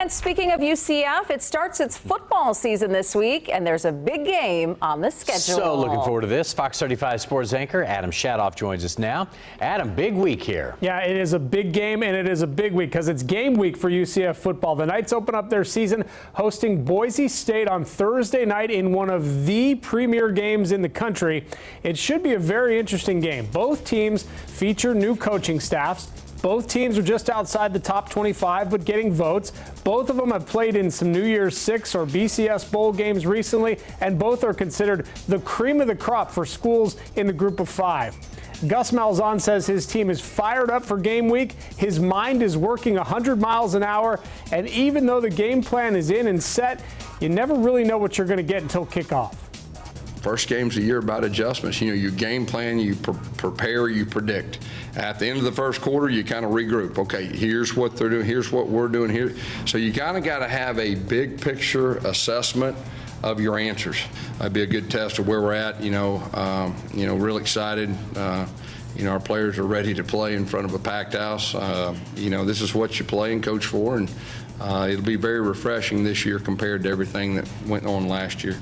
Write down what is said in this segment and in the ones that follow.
And speaking of UCF, it starts its football season this week, and there's a big game on the schedule. So looking forward to this. Fox 35 sports anchor Adam SHADOFF joins us now. Adam, big week here. Yeah, it is a big game, and it is a big week because it's game week for UCF football. The Knights open up their season hosting Boise State on Thursday night in one of the premier games in the country. It should be a very interesting game. Both teams feature new coaching staffs. Both teams are just outside the top 25, but getting votes. Both of them have played in some New Year's Six or BCS Bowl games recently, and both are considered the cream of the crop for schools in the group of five. Gus Malzahn says his team is fired up for game week. His mind is working 100 miles an hour, and even though the game plan is in and set, you never really know what you're going to get until kickoff. First game's a year about adjustments. You know, you game plan, you prepare, you predict. At the end of the first quarter, you kind of regroup. Okay, here's what they're doing, here's what we're doing here. So you kind of got to have a big picture assessment of your answers. That'd be a good test of where we're at. Real excited. Our players are ready to play in front of a packed house. This is what you play and coach for, and it'll be very refreshing this year compared to everything that went on last year.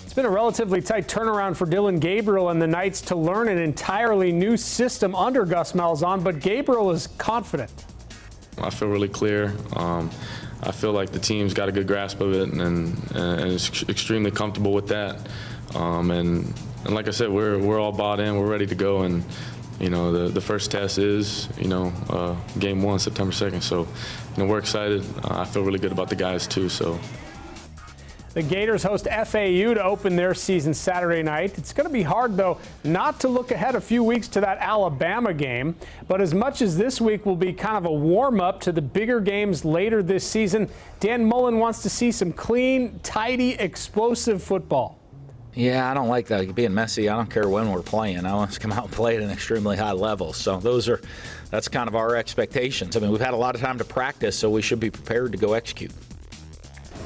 It's been a relatively tight turnaround for Dillon Gabriel and the Knights to learn an entirely new system under Gus Malzahn, but Gabriel is confident. I feel really clear. I feel like the team's got a good grasp of it and is extremely comfortable with that. And like I said, we're all bought in. We're ready to go. And the first test is game 1, September 2nd. So we're excited. I feel really good about the guys too. So. The Gators host FAU to open their season Saturday night. It's going to be hard, though, not to look ahead a few weeks to that Alabama game. But as much as this week will be kind of a warm-up to the bigger games later this season, Dan Mullen wants to see some clean, tidy, explosive football. Yeah, I don't like that being messy. I don't care when we're playing. I want us to come out and play at an extremely high level. So that's kind of our expectations. I mean, we've had a lot of time to practice, so we should be prepared to go execute.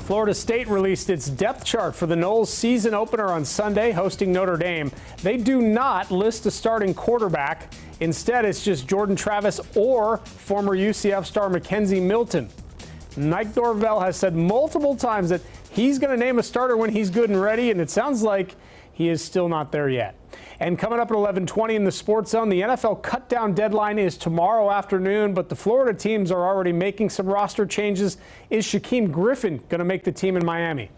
Florida State released its depth chart for the Noles season opener on Sunday, hosting Notre Dame. They do not list a starting quarterback. Instead, it's just Jordan Travis or former UCF star Mackenzie Milton. Mike Norvell has said multiple times that he's going to name a starter when he's good and ready, and it sounds like he is still not there yet. And coming up at 11:20 in the Sports Zone, the NFL cut-down deadline is tomorrow afternoon, but the Florida teams are already making some roster changes. Is Shaquem Griffin going to make the team in Miami?